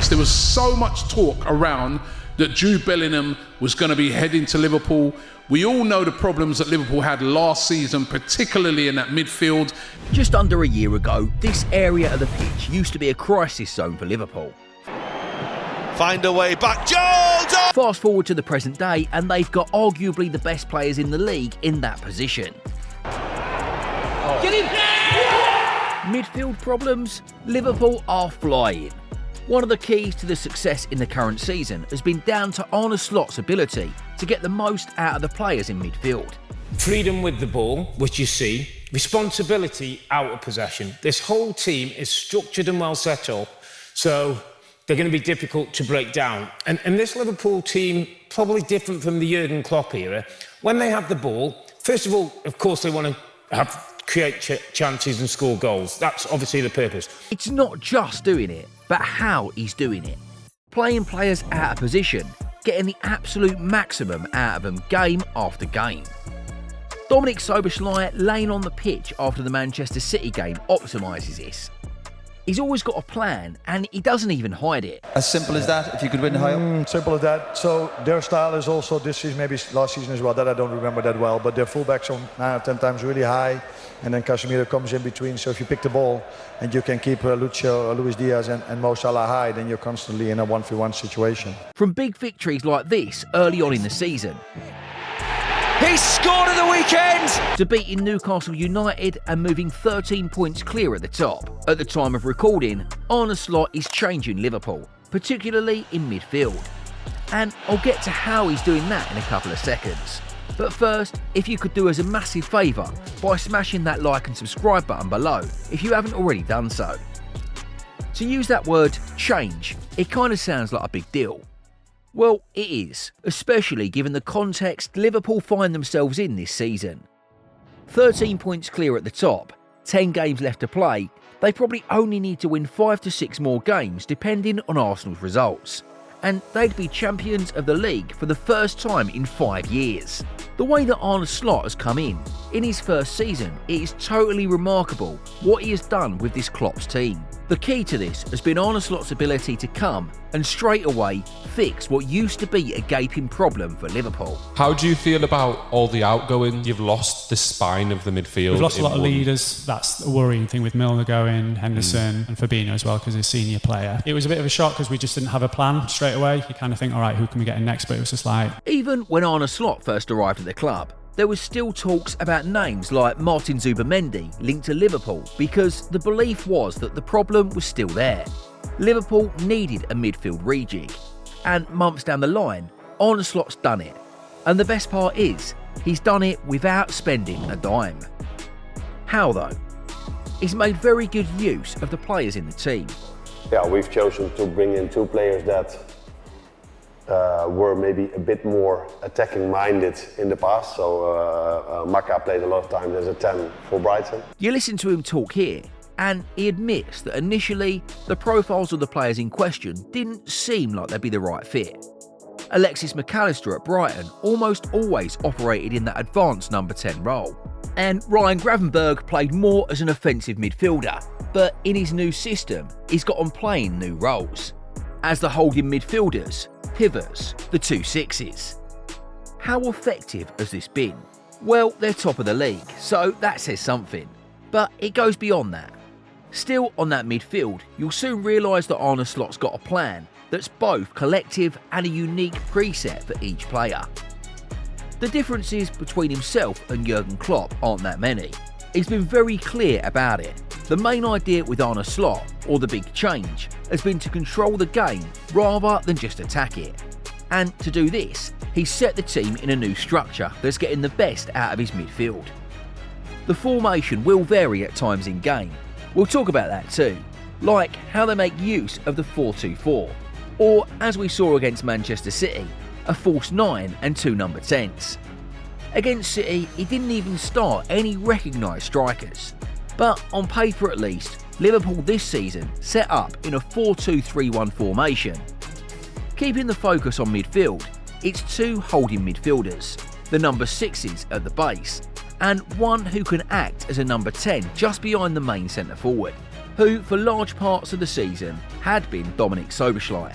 There was so much talk around that Jude Bellingham was going to be heading to Liverpool. We all know the problems that Liverpool had last season, particularly in that midfield. Just under a year ago, this area of the pitch used to be a crisis zone for Liverpool. Find a way back, Jones! Oh! Fast forward to the present day, and they've got arguably the best players in the league in that position. Get him! Midfield problems? Liverpool are flying. One of the keys to the success in the current season has been down to Arne Slot's ability to get the most out of the players in midfield. Freedom with the ball, which you see, responsibility out of possession. This whole team is structured and well set up, so they're going to be difficult to break down. And this Liverpool team, probably different from the Jurgen Klopp era, when they have the ball, first of all, of course, they want to create chances and score goals. That's obviously the purpose. It's not just doing it, but how he's doing it. Playing players out of position, getting the absolute maximum out of them game after game. Dominic Soboslai laying on the pitch after the Manchester City game optimises this. He's always got a plan, and he doesn't even hide it. As simple as that, if you could win the high. Simple as that. So their style is also this season, maybe last season as well, that I don't remember that well, but their fullbacks are 9 or 10 times really high, and then Casemiro comes in between. So if you pick the ball and you can keep Lucio, Luis Diaz and Mo Salah high, then you're constantly in a 1v1 situation. From big victories like this early on in the season, He scored at the weekend! to beating Newcastle United and moving 13 points clear at the top. At the time of recording, Arne Slot is changing Liverpool, particularly in midfield. And I'll get to how he's doing that in a couple of seconds. But first, if you could do us a massive favour by smashing that like and subscribe button below if you haven't already done so. To use that word, change, it kind of sounds like a big deal. Well, it is, especially given the context Liverpool find themselves in this season. 13 points clear at the top, 10 games left to play, they probably only need to win 5 to 6 more games depending on Arsenal's results. And they'd be champions of the league for the first time in 5 years. The way that Arne Slot has come in his first season, it is totally remarkable what he has done with this Klopp's team. The key to this has been Arne Slot's ability to come and straight away fix what used to be a gaping problem for Liverpool. How do you feel about all the outgoing? You've lost the spine of the midfield. We've lost a lot of leaders. That's a worrying thing with Milner going, Henderson and Fabinho as well because he's a senior player. It was a bit of a shock because we just didn't have a plan straight away. You kind of think, all right, who can we get in next? But it was just like... Even when Arne Slot first arrived at the club, there was still talks about names like Martin Zubimendi linked to Liverpool because the belief was that the problem was still there. Liverpool needed a midfield rejig, and months down the line, Arne Slot's done it. And the best part is, he's done it without spending a dime. How though? He's made very good use of the players in the team. Yeah, we've chosen to bring in 2 players that were maybe a bit more attacking minded in the past. So Maka played a lot of times as a 10 for Brighton. You listen to him talk here, and he admits that initially the profiles of the players in question didn't seem like they'd be the right fit. Alexis McAllister at Brighton almost always operated in that advanced number 10 role, and Ryan Gravenberch played more as an offensive midfielder, but in his new system he's got on playing new roles as the holding midfielders, pivots, the 2 6s. How effective has this been? Well, they're top of the league, so that says something. But it goes beyond that. Still on that midfield, you'll soon realise that Arne Slot's got a plan that's both collective and a unique preset for each player. The differences between himself and Jurgen Klopp aren't that many. He's been very clear about it. The main idea with Arne Slot, or the big change, has been to control the game rather than just attack it. And to do this, he's set the team in a new structure that's getting the best out of his midfield. The formation will vary at times in game. We'll talk about that too, like how they make use of the 4-2-4, or as we saw against Manchester City, a false 9 and 2 number 10s. Against City, he didn't even start any recognised strikers. But on paper at least, Liverpool this season set up in a 4-2-3-1 formation. Keeping the focus on midfield, it's 2 holding midfielders, the number 6s at the base, and one who can act as a number 10 just behind the main centre forward. who for large parts of the season had been Dominic Soboslai.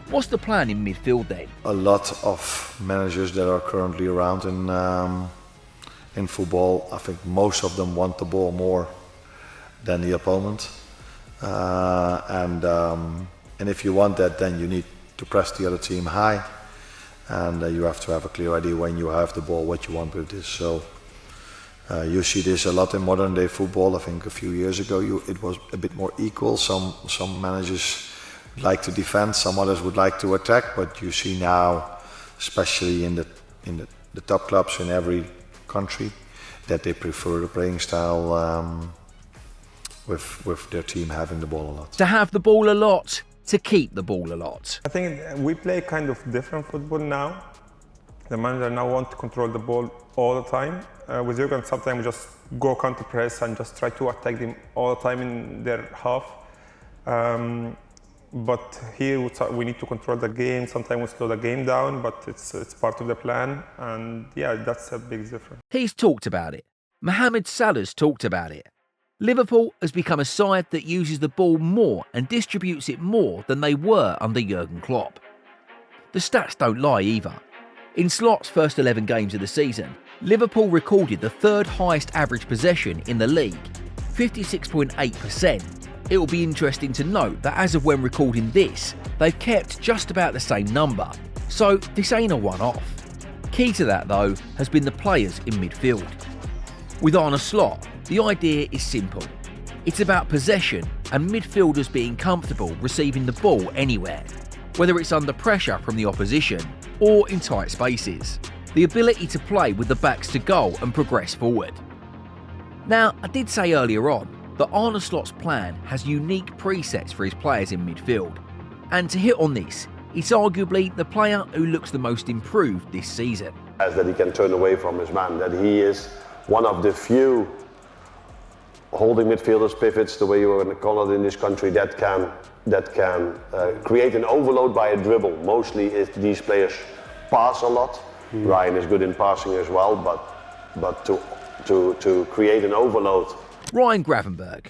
What's the plan in midfield then? A lot of managers that are currently around in football, I think most of them want the ball more than the opponent. And if you want that, then you need to press the other team high, and you have to have a clear idea when you have the ball what you want with this. So you see this a lot in modern day football. I think a few years ago it was a bit more equal. Some managers like to defend, some others would like to attack, but you see now, especially in the top clubs in every country, that they prefer the playing style with their team having the ball a lot. To have the ball a lot, to keep the ball a lot. I think we play kind of different football now. The manager now wants to control the ball all the time. With Jurgen, sometimes we just go counter press and just try to attack them all the time in their half. But here we need to control the game. Sometimes we slow the game down, but it's part of the plan. And yeah, that's a big difference. He's talked about it. Mohamed Salah's talked about it. Liverpool has become a side that uses the ball more and distributes it more than they were under Jurgen Klopp. The stats don't lie either. In Slot's first 11 games of the season, Liverpool recorded the third highest average possession in the league, 56.8%. It will be interesting to note that as of when recording this, they've kept just about the same number, so this ain't a one-off. Key to that though has been the players in midfield. With Arne Slot, the idea is simple. It's about possession and midfielders being comfortable receiving the ball anywhere, whether it's under pressure from the opposition or in tight spaces. The ability to play with the backs to goal and progress forward. Now, I did say earlier on that Arne Slot's plan has unique presets for his players in midfield, and to hit on this, it's arguably the player who looks the most improved this season. That he can turn away from his man, that he is one of the few holding midfielders, pivots, the way you want to call it in this country, that can create an overload by a dribble. Mostly these players pass a lot. Ryan is good in passing as well, but to create an overload. Ryan Gravenberch.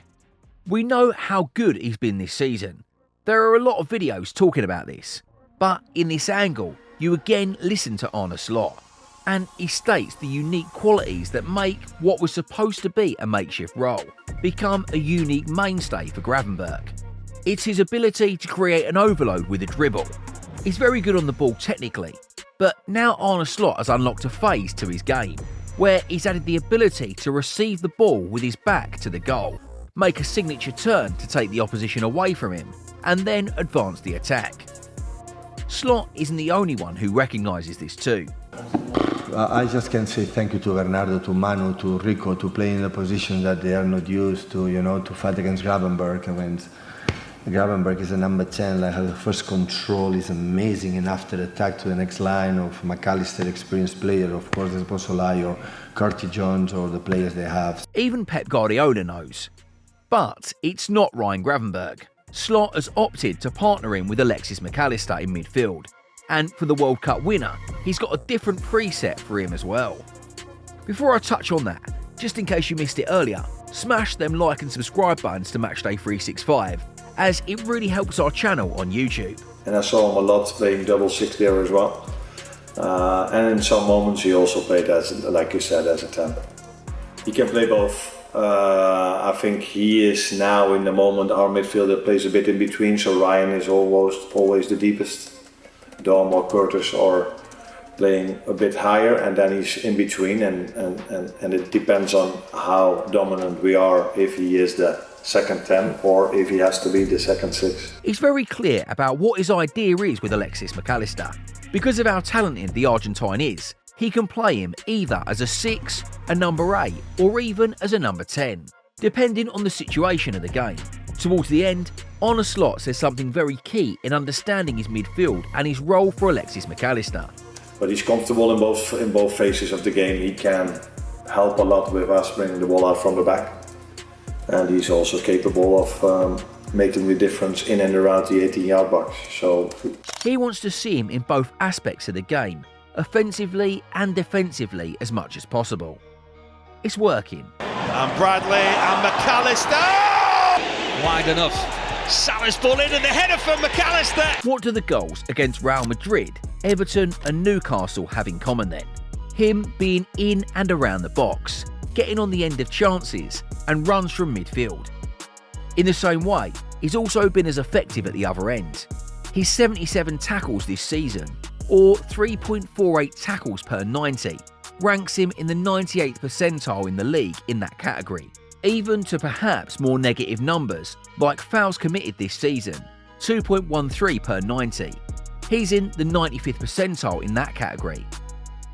We know how good he's been this season. There are a lot of videos talking about this, but in this angle, you again listen to Arne Slot, and he states the unique qualities that make what was supposed to be a makeshift role become a unique mainstay for Gravenberch. It's his ability to create an overload with a dribble. He's very good on the ball technically, but now Arne Slot has unlocked a phase to his game, where he's added the ability to receive the ball with his back to the goal, make a signature turn to take the opposition away from him, and then advance the attack. Slot isn't the only one who recognises this too. I just can say thank you to Bernardo, to Manu, to Rico, to play in a position that they are not used to, to fight against Gravenberch. When Gravenberch is a number 10, like the first control is amazing, and after attack to the next line of McAllister, experienced player, of course, there's Bosolai or Curtis Jones or the players they have. Even Pep Guardiola knows. But it's not Ryan Gravenberch. Slot has opted to partner him with Alexis McAllister in midfield. And for the World Cup winner, he's got a different preset for him as well. Before I touch on that, just in case you missed it earlier, smash them like and subscribe buttons to Matchday 365, as it really helps our channel on YouTube. And I saw him a lot playing double six there as well. And in some moments he also played as, like you said, as a 10. He can play both. I think he is now in the moment our midfielder plays a bit in between, so Ryan is always the deepest. Dom or Curtis are playing a bit higher, and then he's in between, and it depends on how dominant we are, if he is the second 10 or if he has to be the second 6. He's very clear about what his idea is with Alexis McAllister. Because of how talented the Argentine is, he can play him either as a 6, a number 8, or even as a number 10, depending on the situation of the game. Towards the end, Arne Slot says something very key in understanding his midfield and his role for Alexis McAllister. But he's comfortable in both phases of the game. He can help a lot with us bringing the ball out from the back, and he's also capable of making the difference in and around the 18-yard box. So he wants to see him in both aspects of the game, offensively and defensively as much as possible. It's working. And Bradley and McAllister! Wide enough. Salah's ball in and the header from McAllister. What do the goals against Real Madrid, Everton and Newcastle have in common then? Him being in and around the box, getting on the end of chances and runs from midfield. In the same way, he's also been as effective at the other end. His 77 tackles this season, or 3.48 tackles per 90, ranks him in the 98th percentile in the league in that category, even to perhaps more negative numbers like fouls committed this season, 2.13 per 90. He's in the 95th percentile in that category.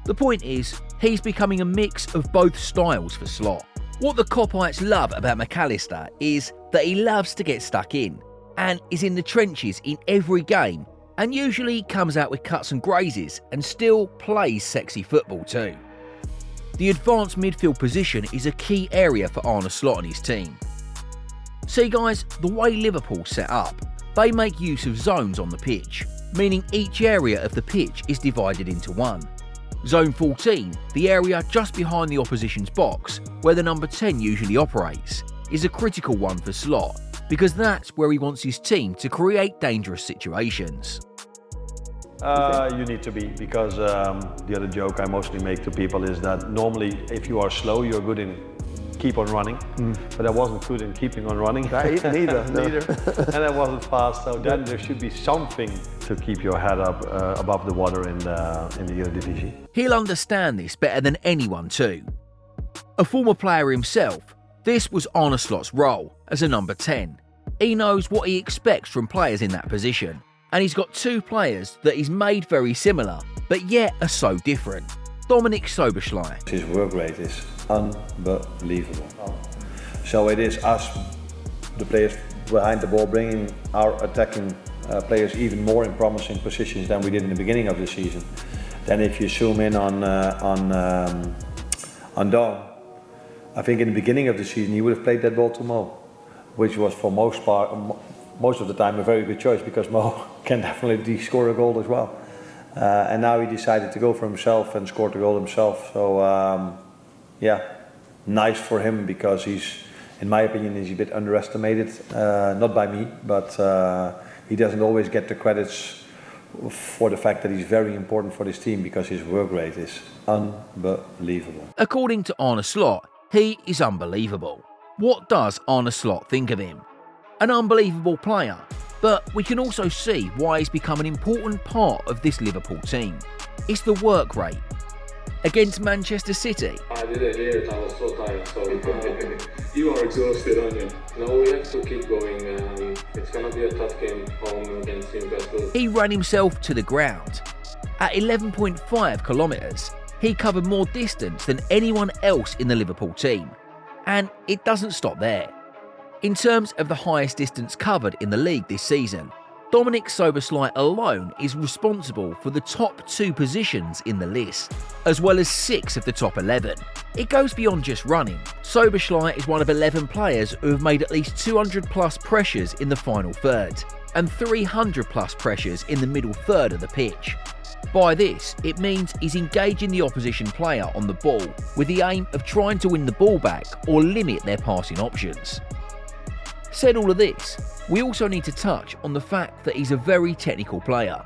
The point is, he's becoming a mix of both styles for Slot. What the Copites love about McAllister is that he loves to get stuck in and is in the trenches in every game and usually comes out with cuts and grazes and still plays sexy football too. The advanced midfield position is a key area for Arne Slot and his team. See guys, the way Liverpool set up, they make use of zones on the pitch, meaning each area of the pitch is divided into one. Zone 14, the area just behind the opposition's box, where the number 10 usually operates, is a critical one for Slot, because that's where he wants his team to create dangerous situations. You need to be, because the other joke I mostly make to people is that normally if you are slow, you're good in keep on running, but I wasn't good in keeping on running. Neither. And I wasn't fast, so then there should be something to keep your head up above the water in the Eredivisie. He'll understand this better than anyone too. A former player himself, this was Arne Slot's role as a number 10. He knows what he expects from players in that position, and he's got two players that he's made very similar, but yet are so different. Dominik Szoboszlai. His work rate is unbelievable. So it is us, the players behind the ball, bringing our attacking players even more in promising positions than we did in the beginning of the season. Then if you zoom in on Dom, I think in the beginning of the season he would have played that ball to Mo, which was for most of the time a very good choice, because Mo can definitely score a goal as well. And now he decided to go for himself and scored the goal himself. So nice for him, because he's, in my opinion, he's a bit underestimated. Not by me, but he doesn't always get the credits for the fact that he's very important for this team, because his work rate is unbelievable. According to Arne Slot, he is unbelievable. What does Arne Slot think of him? An unbelievable player, but we can also see why he's become an important part of this Liverpool team. It's the work rate. Against Manchester City, I didn't hear it, I was so tired, so you are exhausted, aren't you? No, we have to keep going, it's going to be a tough game home against Newcastle. He ran himself to the ground. At 11.5 kilometres, he covered more distance than anyone else in the Liverpool team. And it doesn't stop there. In terms of the highest distance covered in the league this season, Dominik Szoboszlai alone is responsible for the top 2 positions in the list, as well as 6 of the top 11. It goes beyond just running. Szoboszlai is one of 11 players who have made at least 200 plus pressures in the final third, and 300 plus pressures in the middle third of the pitch. By this, it means he's engaging the opposition player on the ball with the aim of trying to win the ball back or limit their passing options. Said all of this, we also need to touch on the fact that he's a very technical player.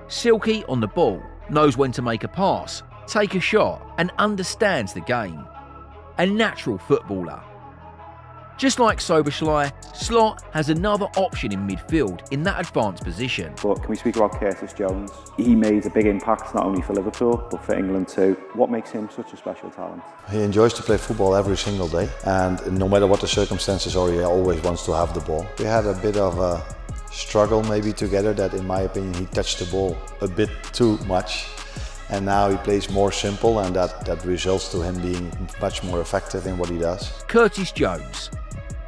Silky on the ball, knows when to make a pass, take a shot, and understands the game. A natural footballer. Just like Szoboszlai, Slot has another option in midfield in that advanced position. But can we speak about Curtis Jones? He made a big impact not only for Liverpool but for England too. What makes him such a special talent? He enjoys to play football every single day, and no matter what the circumstances are, he always wants to have the ball. We had a bit of a struggle maybe together, that in my opinion he touched the ball a bit too much. And now he plays more simple, and that results to him being much more effective in what he does. Curtis Jones.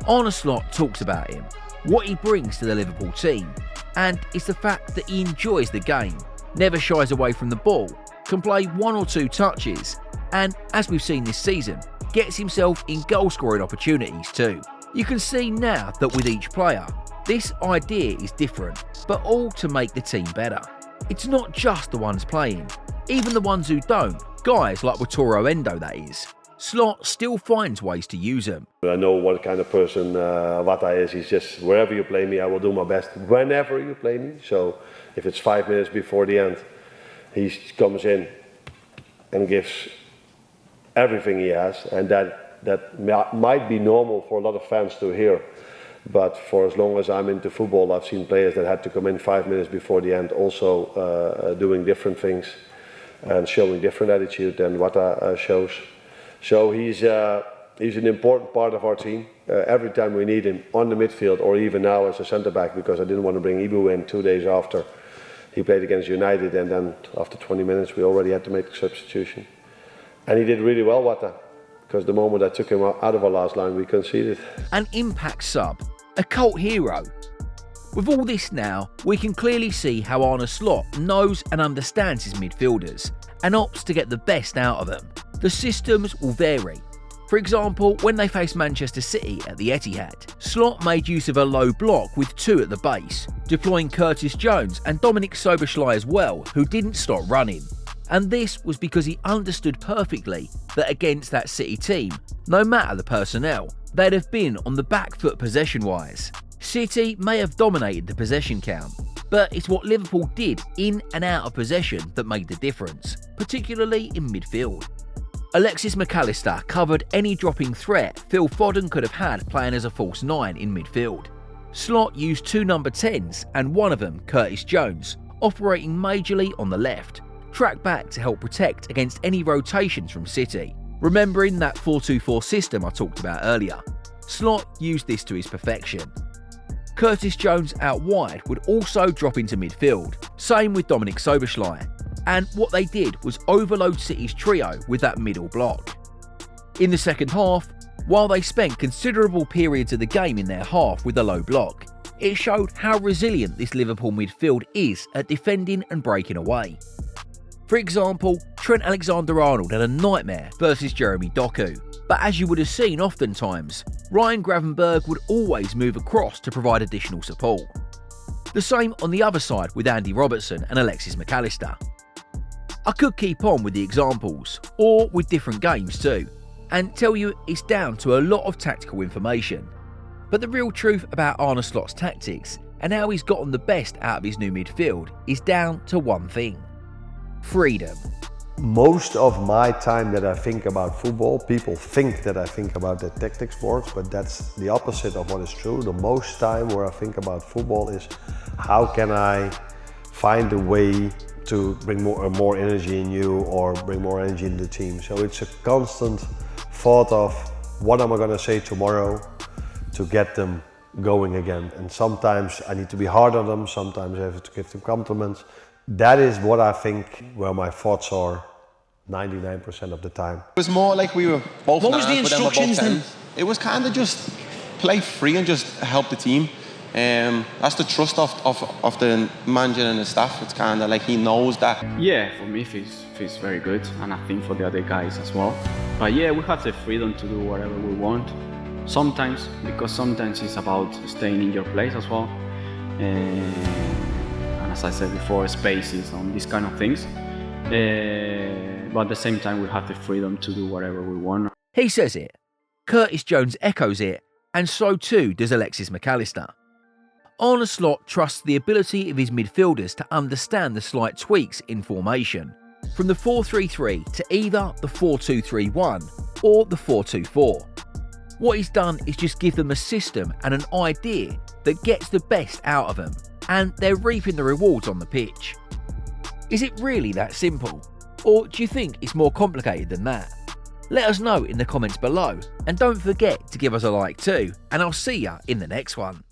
Arne Slot talks about him, what he brings to the Liverpool team, and it's the fact that he enjoys the game, never shies away from the ball, can play 1 or 2 touches, and as we've seen this season, gets himself in goal-scoring opportunities too. You can see now that with each player, this idea is different, but all to make the team better. It's not just the ones playing, even the ones who don't, guys like Wataru Endo that is. Slot still finds ways to use them. I know what kind of person Wata is. He's just, wherever you play me, I will do my best whenever you play me. So if it's 5 minutes before the end, he comes in and gives everything he has, and that might be normal for a lot of fans to hear. But for as long as I'm into football, I've seen players that had to come in 5 minutes before the end, also doing different things and showing different attitude than Wata shows. So he's an important part of our team. Every time we need him on the midfield, or even now as a centre back, because I didn't want to bring Ibu in 2 days after he played against United, and then after 20 minutes we already had to make a substitution. And he did really well, Wata, because the moment I took him out of our last line, we conceded. An impact sub, a cult hero. With all this now, we can clearly see how Arne Slot knows and understands his midfielders and opts to get the best out of them. The systems will vary. For example, when they faced Manchester City at the Etihad, Slot made use of a low block with 2 at the base, deploying Curtis Jones and Dominik Szoboszlai as well, who didn't stop running. And this was because he understood perfectly that against that City team, no matter the personnel, they'd have been on the back foot possession-wise. City may have dominated the possession count, but it's what Liverpool did in and out of possession that made the difference, particularly in midfield. Alexis McAllister covered any dropping threat Phil Foden could have had playing as a false 9 in midfield. Slot used 2 number 10s and one of them, Curtis Jones, operating majorly on the left, track back to help protect against any rotations from City. Remembering that 4-2-4 system I talked about earlier, Slot used this to his perfection. Curtis Jones out wide would also drop into midfield, same with Dominik Szoboszlai, and what they did was overload City's trio with that middle block. In the second half, while they spent considerable periods of the game in their half with a low block, it showed how resilient this Liverpool midfield is at defending and breaking away. For example, Trent Alexander-Arnold had a nightmare versus Jeremy Doku, but as you would have seen oftentimes, Ryan Gravenberch would always move across to provide additional support. The same on the other side with Andy Robertson and Alexis McAllister. I could keep on with the examples, or with different games too, and tell you it's down to a lot of tactical information. But the real truth about Arne Slot's tactics and how he's gotten the best out of his new midfield is down to one thing: freedom. Most of my time that I think about football, people think that I think about the tactics boards, but that's the opposite of what is true. The most time where I think about football is how can I find a way to bring more energy in you, or bring more energy in the team. So it's a constant thought of what am I going to say tomorrow to get them going again. And sometimes I need to be hard on them, sometimes I have to give them compliments. That is what I think where my thoughts are 99% of the time. It was more like we were both. What was the instructions then? It was kind of just play free and just help the team. That's the trust of the manager and the staff. It's kind of like he knows that. Yeah, for me feels very good, and I think for the other guys as well. But yeah, we have the freedom to do whatever we want. Sometimes, because sometimes it's about staying in your place as well. And as I said before, spaces on these kind of things. But at the same time, we have the freedom to do whatever we want. He says it, Curtis Jones echoes it, and so too does Alexis McAllister. Arne Slot trusts the ability of his midfielders to understand the slight tweaks in formation, from the 4-3-3 to either the 4-2-3-1 or the 4-2-4. What he's done is just give them a system and an idea that gets the best out of them, and they're reaping the rewards on the pitch. Is it really that simple? Or do you think it's more complicated than that? Let us know in the comments below, and don't forget to give us a like too, and I'll see ya in the next one.